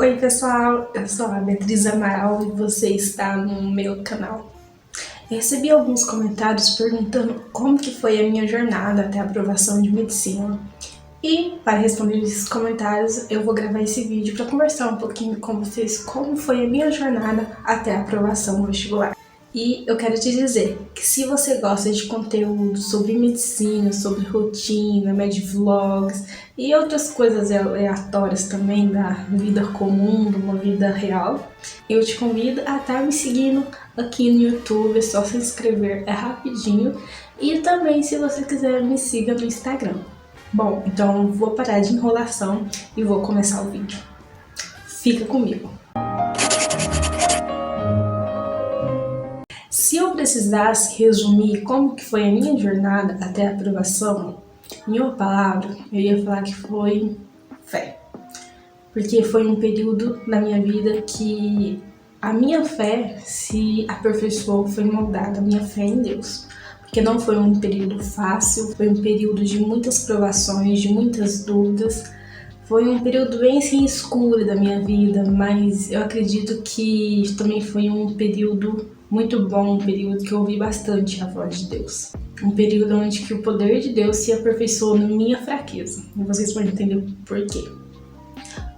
Oi pessoal, eu sou a Beatriz Amaral e você está no meu canal. Eu recebi alguns comentários perguntando como que foi a minha jornada até a aprovação de medicina. E para responder esses comentários eu vou gravar esse vídeo para conversar um pouquinho com vocês como foi a minha jornada até a aprovação no vestibular. E eu quero te dizer que se você gosta de conteúdo sobre medicina, sobre rotina, medvlogs e outras coisas aleatórias também da vida comum, de uma vida real, eu te convido a estar me seguindo aqui no YouTube, é só se inscrever, é rapidinho. E também se você quiser me siga no Instagram. Bom, então vou parar de enrolação e vou começar o vídeo. Fica comigo! Se eu precisasse resumir como que foi a minha jornada até a aprovação, em uma palavra, eu ia falar que foi fé. Porque foi um período na minha vida que a minha fé se aperfeiçoou, foi moldada, a minha fé em Deus. Porque não foi um período fácil, foi um período de muitas provações, de muitas dúvidas. Foi um período bem assim escuro da minha vida, mas eu acredito que também foi um período muito bom, um período que eu ouvi bastante a voz de Deus. Um período onde que o poder de Deus se aperfeiçoou na minha fraqueza. E vocês vão entender o porquê.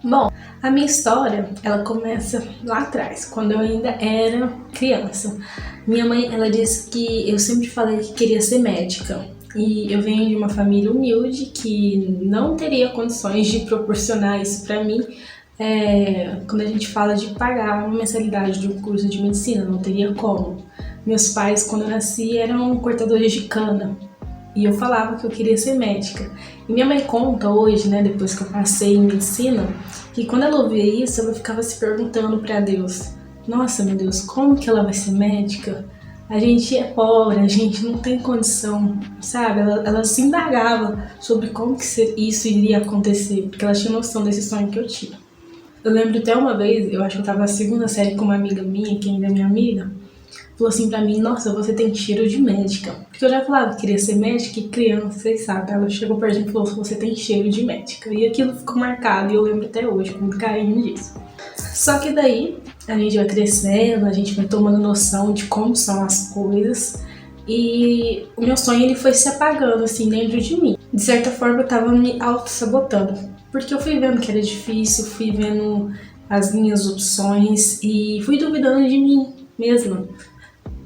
Bom, a minha história, ela começa lá atrás, quando eu ainda era criança. Minha mãe, ela disse que eu sempre falei que queria ser médica. E eu venho de uma família humilde que não teria condições de proporcionar isso pra mim. Quando a gente fala de pagar uma mensalidade de um curso de medicina, não teria como. Meus pais, quando eu nasci, eram cortadores de cana. E eu falava que eu queria ser médica. E minha mãe conta hoje, né, depois que eu passei em medicina, que quando ela ouvia isso, ela ficava se perguntando pra Deus: nossa, meu Deus, como que ela vai ser médica? A gente é pobre, a gente não tem condição, sabe? Ela se indagava sobre como que isso iria acontecer, porque ela tinha noção desse sonho que eu tinha. Eu lembro até uma vez, eu acho que eu tava na segunda série com uma amiga minha, que ainda é minha amiga, falou assim pra mim: nossa, você tem cheiro de médica. Porque eu já falava que queria ser médica e criança, vocês sabem. Ela chegou perto de mim e falou: você tem cheiro de médica. E aquilo ficou marcado e eu lembro até hoje, com muito carinho disso. Só que daí a gente vai crescendo, a gente vai tomando noção de como são as coisas. E o meu sonho ele foi se apagando assim dentro de mim. De certa forma eu tava me auto-sabotando. Porque eu fui vendo que era difícil, fui vendo as minhas opções e fui duvidando de mim mesma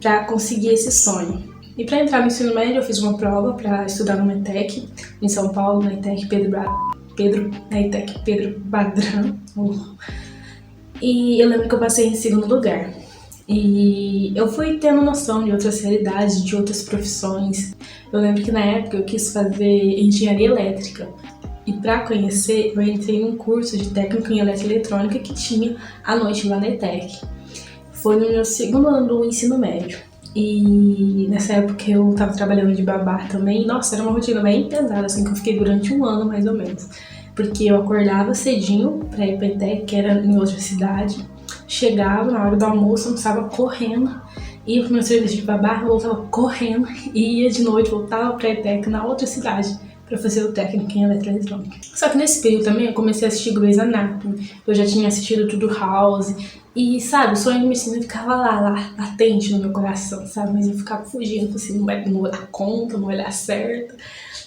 para conseguir esse sonho. E para entrar no ensino médio eu fiz uma prova para estudar no ETEC, em São Paulo, na ETEC Pedro Badrão. E eu lembro que eu passei em segundo lugar. E eu fui tendo noção de outras realidades, de outras profissões. Eu lembro que na época eu quis fazer engenharia elétrica. E para conhecer, eu entrei num curso de técnico em eletroeletrônica que tinha à noite lá na ETEC. Foi no meu segundo ano do ensino médio. E nessa época eu tava trabalhando de babá também. Nossa, era uma rotina bem pesada, assim, que eu fiquei durante um ano mais ou menos. Porque eu acordava cedinho pra ir pra ETEC, que era em outra cidade. Chegava na hora do almoço, almoçava correndo. Ia pro meu serviço de babá, eu voltava correndo. E ia de noite, voltava pra ETEC na outra cidade pra fazer o técnico em eletroeletrônica. Só que nesse período também eu comecei a assistir Grey's Anatomy. Eu já tinha assistido tudo House. E, sabe, o sonho de medicina ficava lá, latente no meu coração, sabe? Mas eu ficava fugindo, assim, não vai dar conta, não vai dar certo.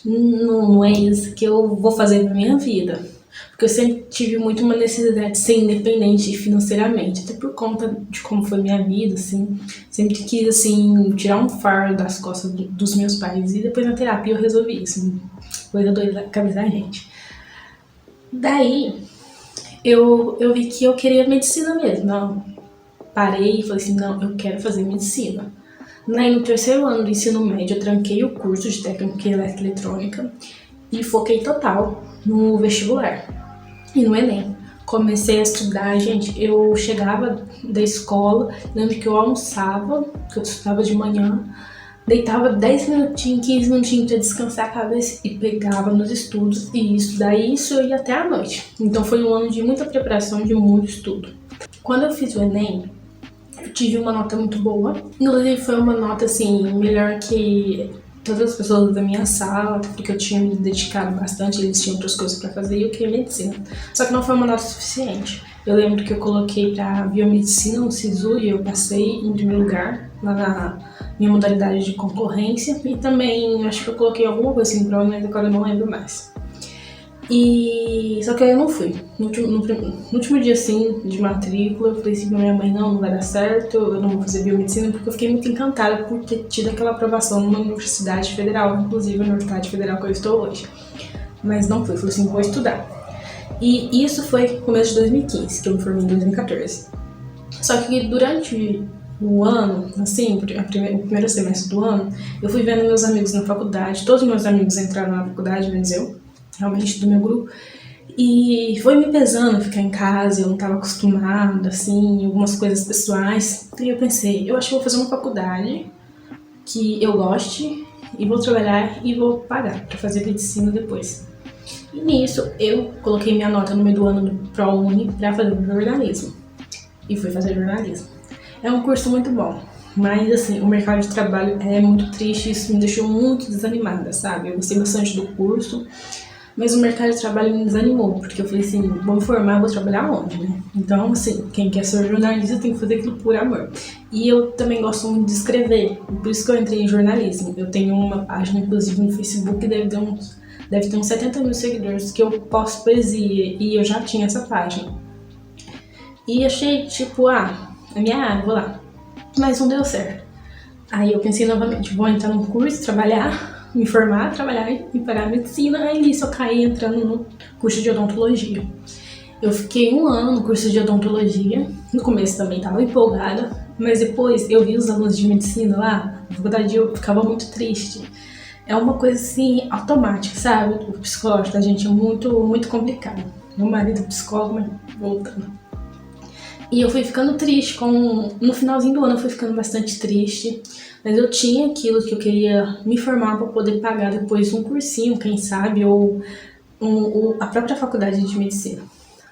Não é isso que eu vou fazer na minha vida. Porque eu sempre tive muito uma necessidade de ser independente financeiramente, até por conta de como foi minha vida, assim. Sempre quis, assim, tirar um fardo das costas dos meus pais. E depois na terapia eu resolvi isso. Coisa doida da cabeça da gente. Daí, eu vi que eu queria medicina mesmo. Não, parei e falei assim: não, eu quero fazer medicina. Daí, no terceiro ano do ensino médio, eu tranquei o curso de técnico em eletroeletrônica e foquei total no vestibular e no Enem. Comecei a estudar, gente, eu chegava da escola, lembro que eu almoçava, que eu estudava de manhã, deitava 10 minutinhos, 15 minutinhos pra descansar a cabeça e pegava nos estudos e estudar isso eu ia até a noite. Então foi um ano de muita preparação, de muito estudo. Quando eu fiz o Enem, eu tive uma nota muito boa, inclusive foi uma nota assim, melhor que todas as pessoas da minha sala, porque eu tinha me dedicado bastante, eles tinham outras coisas para fazer e eu queria medicina. Só que não foi uma nota suficiente. Eu lembro que eu coloquei para biomedicina no SISU e eu passei em primeiro lugar lá na minha modalidade de concorrência e também acho que eu coloquei alguma coisa assim, provavelmente agora eu não lembro mais. E só que aí eu não fui. No último dia assim de matrícula, eu falei assim pra minha mãe, não vai dar certo, eu não vou fazer biomedicina, porque eu fiquei muito encantada por ter tido aquela aprovação numa universidade federal, inclusive a universidade federal que eu estou hoje. Mas não fui, falei assim, vou estudar. E isso foi no começo de 2015, que eu me formei em 2014. Só que durante o ano, assim, o primeiro semestre do ano, eu fui vendo meus amigos na faculdade, todos os meus amigos entraram na faculdade, menos eu, realmente do meu grupo, e foi me pesando ficar em casa, eu não estava acostumada, assim, algumas coisas pessoais. E eu pensei, eu acho que vou fazer uma faculdade que eu goste e vou trabalhar e vou pagar para fazer medicina depois. E nisso eu coloquei minha nota no meio do ano do ProUni para fazer jornalismo. E fui fazer jornalismo. É um curso muito bom, mas assim, o mercado de trabalho é muito triste, isso me deixou muito desanimada, sabe? Eu gostei bastante do curso, mas o mercado de trabalho me desanimou, porque eu falei assim, vou me formar, vou trabalhar onde, né? Então, assim, quem quer ser jornalista tem que fazer aquilo por amor. E eu também gosto muito de escrever, por isso que eu entrei em jornalismo. Eu tenho uma página, inclusive, no Facebook, que deve ter uns 70 mil seguidores, que eu posto poesia, e eu já tinha essa página. E achei, tipo, é minha área, vou lá. Mas não deu certo. Aí eu pensei novamente, vou entrar num curso, trabalhar, me formar, trabalhar e pagar medicina. Aí nisso eu caí entrando no curso de odontologia. Eu fiquei 1 ano no curso de odontologia. No começo também estava empolgada, mas depois eu vi os alunos de medicina lá, na faculdade eu ficava muito triste. É uma coisa assim, automática, sabe? O psicológico da gente é muito, muito complicado. Meu marido é psicólogo, mas voltando. E eu fui ficando triste, no finalzinho do ano eu fui ficando bastante triste, mas eu tinha aquilo que eu queria me formar para poder pagar depois um cursinho, quem sabe, ou a própria faculdade de medicina.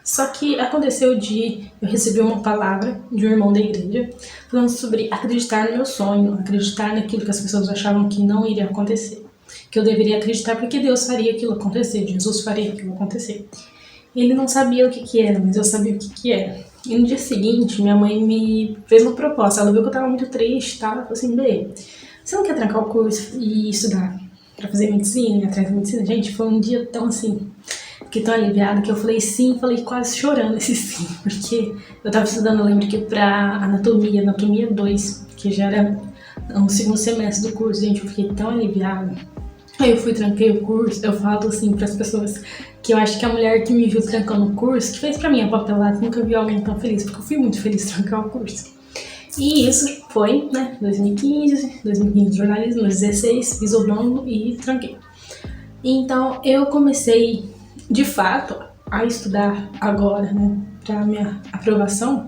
Só que aconteceu eu recebi uma palavra de um irmão da igreja falando sobre acreditar no meu sonho, acreditar naquilo que as pessoas achavam que não iria acontecer, que eu deveria acreditar porque Deus faria aquilo acontecer, Jesus faria aquilo acontecer. Ele não sabia o que era, mas eu sabia o que era. E no dia seguinte, minha mãe me fez uma proposta. Ela viu que eu tava muito triste, tá? Ela falou assim, Bê, você não quer trancar o curso e estudar pra fazer medicina, atrás da medicina? Gente, foi um dia tão assim, fiquei tão aliviada que eu falei sim, falei quase chorando esse sim, porque eu tava estudando, eu lembro que pra anatomia 2, que já era o segundo semestre do curso, gente, eu fiquei tão aliviada. Aí eu fui, tranquei o curso, eu falo assim pras pessoas que eu acho que a mulher que me viu trancando o curso, que fez pra mim a papelada, nunca viu alguém tão feliz, porque eu fui muito feliz trancar o curso. E isso foi, 2015 jornalismo, 2016, fiz o dono e tranquei. Então eu comecei, de fato, a estudar agora, pra minha aprovação.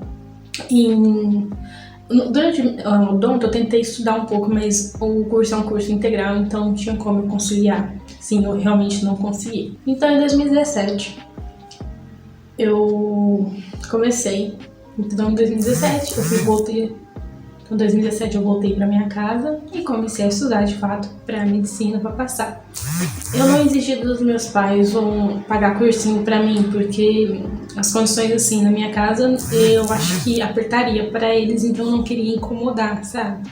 Durante o odonto eu tentei estudar um pouco, mas o curso é um curso integral, então não tinha como eu conciliar. Sim, eu realmente não consegui. Então em 2017 eu comecei. Então em 2017 em 2017 eu voltei para minha casa e comecei a estudar de fato para medicina para passar. Eu não exigi dos meus pais pagar cursinho para mim, porque as condições assim na minha casa eu acho que apertaria para eles, então eu não queria incomodar, sabe?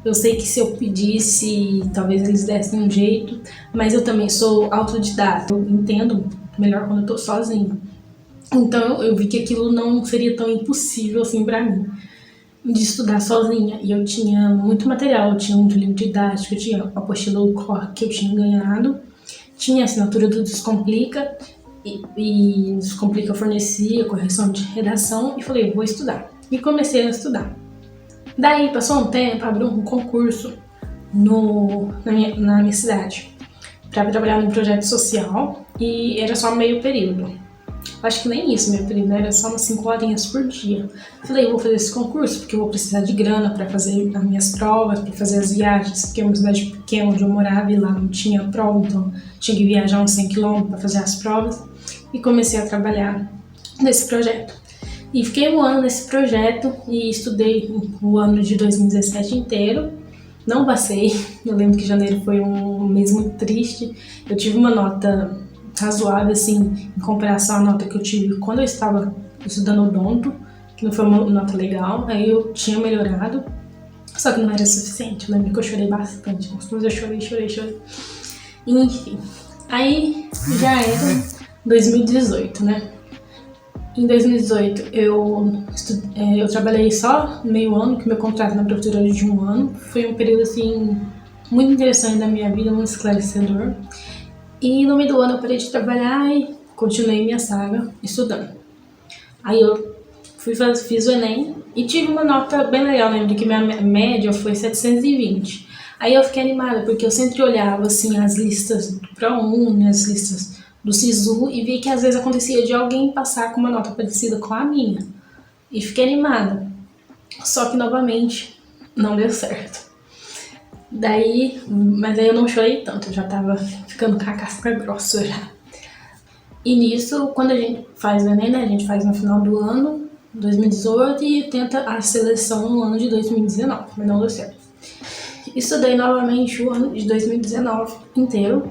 Eu sei que se eu pedisse, talvez eles dessem um jeito, mas eu também sou autodidata, eu entendo melhor quando eu tô sozinha. Então eu vi que aquilo não seria tão impossível assim para mim, de estudar sozinha. E eu tinha muito material, eu tinha muito livro didático, eu tinha a apostila do Cor que eu tinha ganhado, tinha a assinatura do Descomplica, e Descomplica eu fornecia correção de redação, e falei, vou estudar. E comecei a estudar. Daí passou um tempo, abriu um concurso na minha cidade para trabalhar num projeto social, e era só meio período. Acho que nem isso, meio período, era só umas 5 horinhas por dia. Falei, vou fazer esse concurso porque eu vou precisar de grana para fazer as minhas provas, para fazer as viagens, porque é uma cidade pequena onde eu morava e lá não tinha prova, então tinha que viajar uns 100 km para fazer as provas. E comecei a trabalhar nesse projeto. E fiquei 1 ano nesse projeto e estudei o ano de 2017 inteiro. Não passei, eu lembro que janeiro foi um mês muito triste. Eu tive uma nota razoável, assim, em comparação à nota que eu tive quando eu estava estudando odonto, que não foi uma nota legal, aí eu tinha melhorado, só que não era suficiente. Eu lembro que eu chorei bastante, mas eu chorei. Enfim, aí já era 2018, né? Em 2018 eu trabalhei só meio ano, que meu contrato na prefeitura era de um ano. Foi um período assim muito interessante da minha vida, muito esclarecedor. E no meio do ano eu parei de trabalhar e continuei minha saga estudando. Aí eu fiz o Enem e tive uma nota bem legal, lembro que minha média foi 720. Aí eu fiquei animada, porque eu sempre olhava assim as listas do ProUni, as listas do SISU e vi que às vezes acontecia de alguém passar com uma nota parecida com a minha. E fiquei animada. Só que novamente não deu certo. Mas aí eu não chorei tanto, eu já tava ficando com a casca grossa já. E nisso, quando a gente faz o Enem, né, a gente faz no final do ano, 2018, e tenta a seleção no ano de 2019, mas não deu certo. Estudei novamente o ano de 2019 inteiro,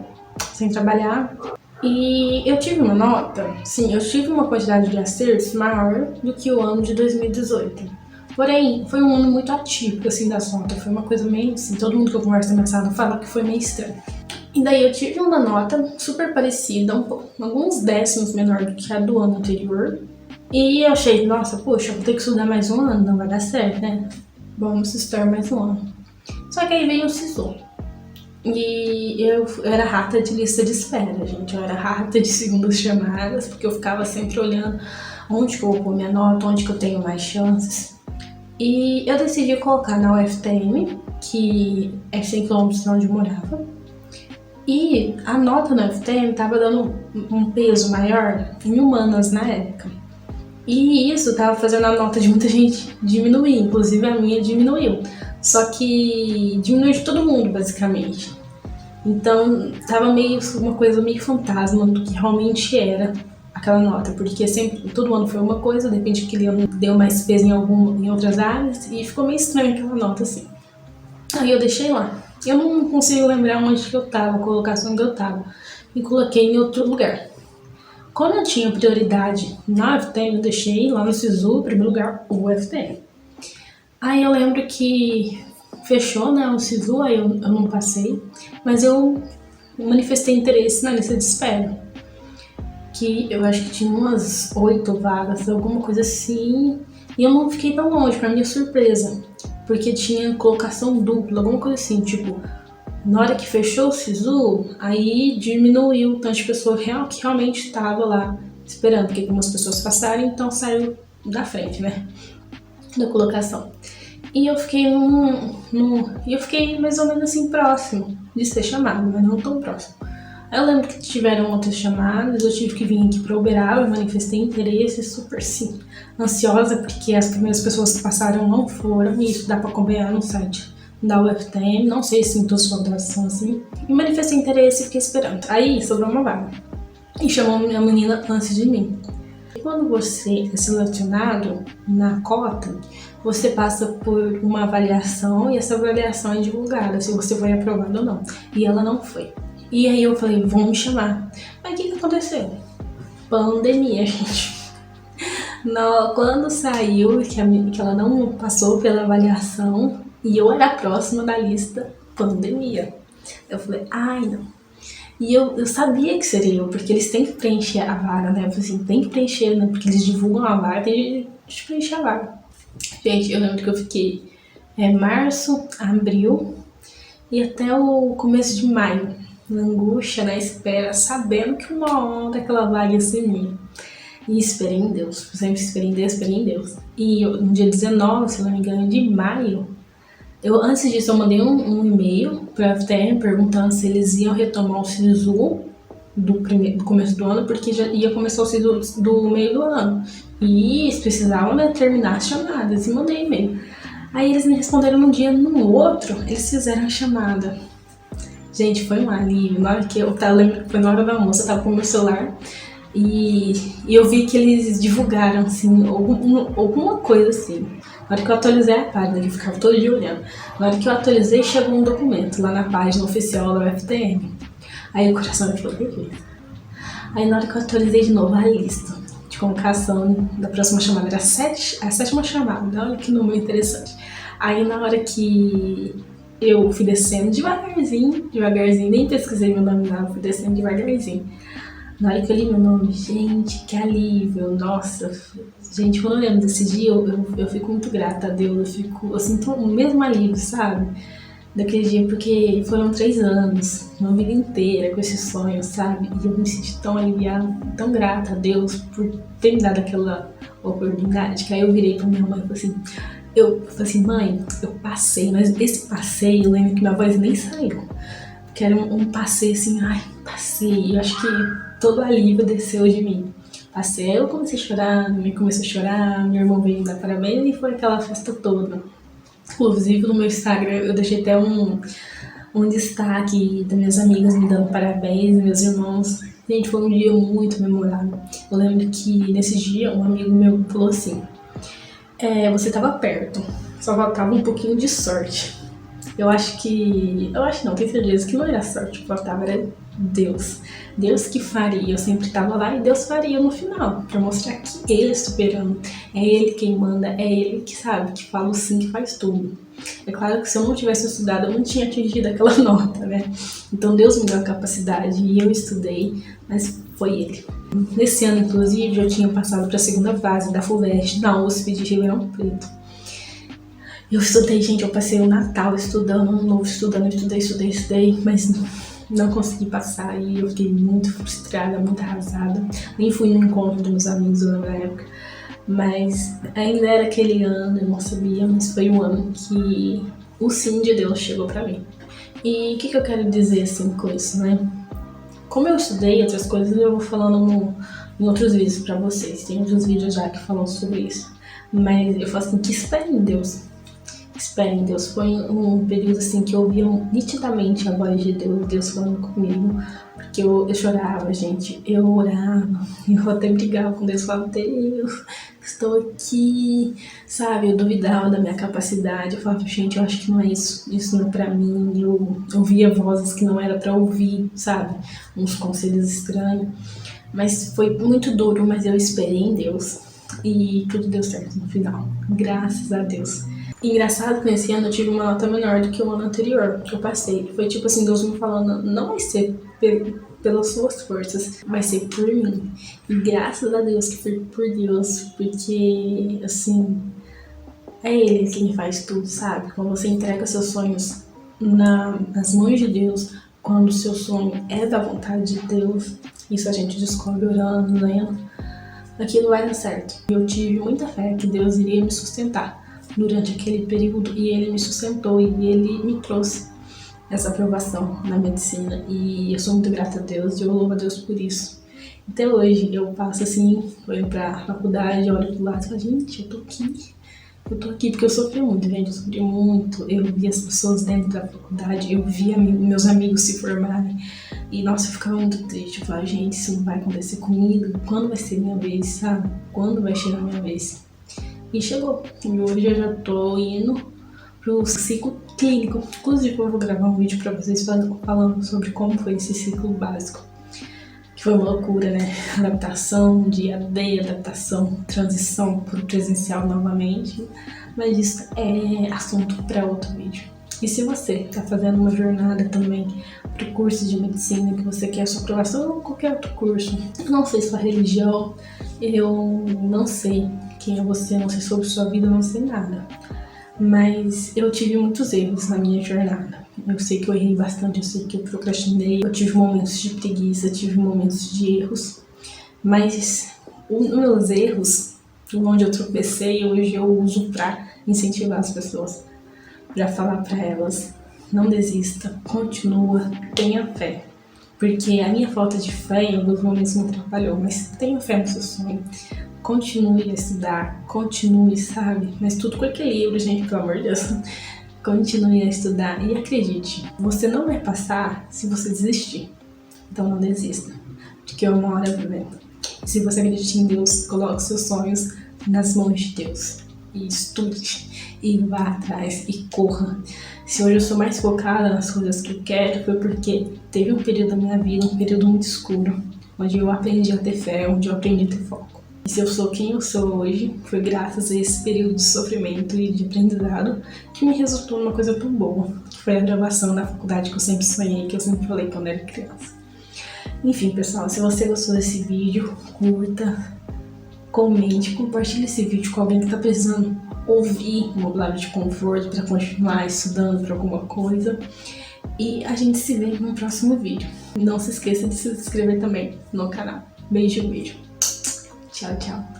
sem trabalhar, e eu tive uma nota, sim, eu tive uma quantidade de acertos maior do que o ano de 2018. Porém, foi um ano muito atípico, assim, das notas, foi uma coisa meio, assim, todo mundo que eu converso na sala fala que foi meio estranho. E daí eu tive uma nota super parecida, alguns décimos menor do que a do ano anterior. E eu achei, nossa, poxa, eu vou ter que estudar mais um ano, não vai dar certo, né? Vamos estudar mais um ano. Só que aí veio o SISU. E eu era rata de lista de espera, gente. Eu era rata de segundas chamadas, porque eu ficava sempre olhando onde que eu vou pôr minha nota, onde que eu tenho mais chances. E eu decidi colocar na UFTM, que é 100 km de onde eu morava. E a nota na UFTM estava dando um peso maior em humanas na época. E isso estava fazendo a nota de muita gente diminuir, inclusive a minha diminuiu. Só que diminuiu de todo mundo, basicamente. Então tava meio uma coisa meio fantasma do que realmente era aquela nota, porque sempre, todo ano foi uma coisa, de repente aquele ano deu mais peso em outras áreas e ficou meio estranho aquela nota assim. Aí eu deixei lá. Eu não consigo lembrar onde que eu tava, a colocação que eu tava, e coloquei em outro lugar. Quando eu tinha prioridade na UFTM, eu deixei lá no SISU, em primeiro lugar, o UFTM. Aí eu lembro que fechou, né, o SISU, aí eu não passei, mas eu manifestei interesse na lista de espera, que eu acho que tinha umas 8 vagas, alguma coisa assim, e eu não fiquei tão longe, pra minha surpresa, porque tinha colocação dupla, alguma coisa assim, tipo, na hora que fechou o SISU, aí diminuiu o tanto de pessoa que realmente estava lá esperando, porque algumas pessoas passaram, então saiu da frente, né, da colocação. E eu fiquei eu fiquei mais ou menos assim próximo de ser chamado, mas não tão próximo. Aí eu lembro que tiveram outras chamadas, eu tive que vir aqui para Uberaba, manifestei interesse, super sim, ansiosa, porque as primeiras pessoas que passaram não foram, e isso dá para acompanhar no site da UFTM, não sei se em todas as faculdades são assim. E manifestei interesse e fiquei esperando. Aí sobrou uma vaga, e chamou a menina antes de mim. Quando você é selecionado na cota, você passa por uma avaliação e essa avaliação é divulgada, se você foi aprovado ou não. E ela não foi. E aí eu falei, vão me chamar. Mas o que aconteceu? Pandemia, gente. Quando saiu que ela não passou pela avaliação e eu era próxima da lista, pandemia. Eu falei, ai não. E eu sabia que seria eu, porque eles têm que preencher a vaga, né? Eu falei assim, tem que preencher, né? Porque eles divulgam a vaga, tem que preencher a vaga. Gente, eu lembro que eu fiquei março, abril e até o começo de maio, na angústia, na espera, sabendo que uma hora aquela vaga ia ser minha. E esperei em Deus, sempre esperei em Deus. E no dia 19, se não me engano, de maio, antes disso eu mandei um e-mail para a FTM perguntando se eles iam retomar o SISU do começo do ano, porque já ia começar o SISU do meio do ano. E eles precisavam, né, terminar as chamadas, e mandei e-mail. Aí eles me responderam num dia, no outro, eles fizeram a chamada. Gente, foi um alívio. Na hora que eu lembro que foi na hora da almoço, eu tava com o meu celular, E eu vi que eles divulgaram, assim, alguma coisa assim. Na hora que eu atualizei a página, que eu ficava todo dia olhando. Na hora que eu atualizei, chegou um documento lá na página oficial da UFTM. Aí o coração ficou perfeito. Aí na hora que eu atualizei de novo a lista de convocação da próxima chamada, era a sétima chamada, olha que número interessante. Aí na hora que eu fui descendo devagarzinho, nem pesquisei meu nome lá, fui descendo devagarzinho. Na hora que eu li meu nome, gente, que alívio, nossa. Gente, quando eu lembro desse dia, eu fico muito grata a Deus, eu sinto o mesmo alívio, sabe? Daquele dia, porque foram 3 anos, uma vida inteira com esse sonho, sabe? E eu me senti tão aliviada, tão grata a Deus por ter me dado aquela oportunidade, que aí eu virei pra minha mãe e falei assim, mãe, eu passei, mas esse passeio, eu lembro que minha voz nem saiu, porque era um passeio assim, ai, passei, eu acho que todo o alívio desceu de mim. Passei, eu comecei a chorar, minha mãe começou a chorar, meu irmão veio me dar parabéns e foi aquela festa toda. Inclusive no meu Instagram eu deixei até um destaque das minhas amigas me dando parabéns, meus irmãos. Gente, foi um dia muito memorável. Eu lembro que nesse dia um amigo meu falou assim, você estava perto, só faltava um pouquinho de sorte. Eu acho não, tenho certeza que não era sorte que faltava, era Deus. Deus que faria, eu sempre estava lá e Deus faria no final, pra mostrar que Ele é soberano, é Ele quem manda, é Ele que sabe, que fala o sim, que faz tudo. É claro que se eu não tivesse estudado, eu não tinha atingido aquela nota, né? Então Deus me deu a capacidade e eu estudei, mas foi Ele. Nesse ano, inclusive, eu tinha passado para a segunda fase da FUVEST, na USP de Ribeirão Preto. Eu estudei, gente, eu passei o Natal estudando, ano novo estudando, estudei, mas não consegui passar e eu fiquei muito frustrada, muito arrasada. Nem fui no encontro dos meus amigos na época, mas ainda era aquele ano, eu não sabia, mas foi um ano que o sim de Deus chegou pra mim. E o que eu quero dizer assim com isso, né? Como eu estudei outras coisas, eu vou falando em outros vídeos pra vocês. Tem outros vídeos já que falam sobre isso. Mas eu falo assim, que espere em Deus. Espere em Deus. Foi um período assim que eu ouvia nitidamente a voz de Deus, Deus falando comigo, porque eu chorava, gente, eu orava, eu até brigava com Deus, falava, Deus, estou aqui, sabe, eu duvidava da minha capacidade, eu falava, gente, eu acho que não é isso não é pra mim, eu ouvia vozes que não era pra ouvir, sabe, uns conselhos estranhos, mas foi muito duro, mas eu esperei em Deus e tudo deu certo no final, graças a Deus. Engraçado que nesse ano eu tive uma nota menor do que o ano anterior que eu passei. Foi tipo assim, Deus me falando, não vai ser pelas suas forças, vai ser por mim. E graças a Deus que foi por Deus, porque assim, é Ele quem faz tudo, sabe? Quando você entrega seus sonhos nas mãos de Deus, quando o seu sonho é da vontade de Deus, isso a gente descobre orando, lendo, aquilo vai dar certo. Eu tive muita fé que Deus iria me sustentar durante aquele período e Ele me sustentou e Ele me trouxe essa aprovação na medicina e eu sou muito grata a Deus e eu louvo a Deus por isso. Até hoje eu passo assim, olho pra faculdade, olho do lado e falo, gente, eu tô aqui porque eu sofri muito, gente, eu sofri muito, eu vi as pessoas dentro da faculdade, eu vi meus amigos se formarem e nossa, eu ficava muito triste, eu falava, gente, isso não vai acontecer comigo, quando vai ser minha vez, sabe? Quando vai chegar a minha vez? E chegou. E hoje eu já tô indo pro ciclo clínico. Inclusive eu vou gravar um vídeo pra vocês falando sobre como foi esse ciclo básico. Que foi uma loucura, né? Adaptação de EAD, adaptação, transição pro presencial novamente. Mas isso é assunto para outro vídeo. E se você está fazendo uma jornada também para o curso de medicina, que você quer a sua aprovação ou qualquer outro curso, eu não sei sua religião, eu não sei quem é você, não sei sobre sua vida, não sei nada. Mas eu tive muitos erros na minha jornada. Eu sei que eu errei bastante, eu sei que eu procrastinei, eu tive momentos de preguiça, tive momentos de erros. Mas os meus erros, onde eu tropecei, hoje eu uso para incentivar as pessoas. Para falar para elas, não desista, continua, tenha fé. Porque a minha falta de fé em alguns momentos me atrapalhou, mas tenha fé no seu sonho. Continue a estudar, continue, sabe? Mas tudo com equilíbrio, gente, pelo amor de Deus. Continue a estudar e acredite, você não vai passar se você desistir. Então não desista, porque uma hora E se você acredita em Deus, coloque seus sonhos nas mãos de Deus. E estude, e vá atrás, e corra. Se hoje eu sou mais focada nas coisas que eu quero, foi porque teve um período da minha vida, um período muito escuro, onde eu aprendi a ter fé, onde eu aprendi a ter foco. E se eu sou quem eu sou hoje, foi graças a esse período de sofrimento e de aprendizado que me resultou numa coisa tão boa, que foi a gravação da faculdade que eu sempre sonhei, que eu sempre falei quando era criança. Enfim, pessoal, se você gostou desse vídeo, curta, comente, compartilhe esse vídeo com alguém que está precisando ouvir uma palavra de conforto para continuar estudando para alguma coisa. E a gente se vê no próximo vídeo. Não se esqueça de se inscrever também no canal. Beijo, beijo. Tchau, tchau.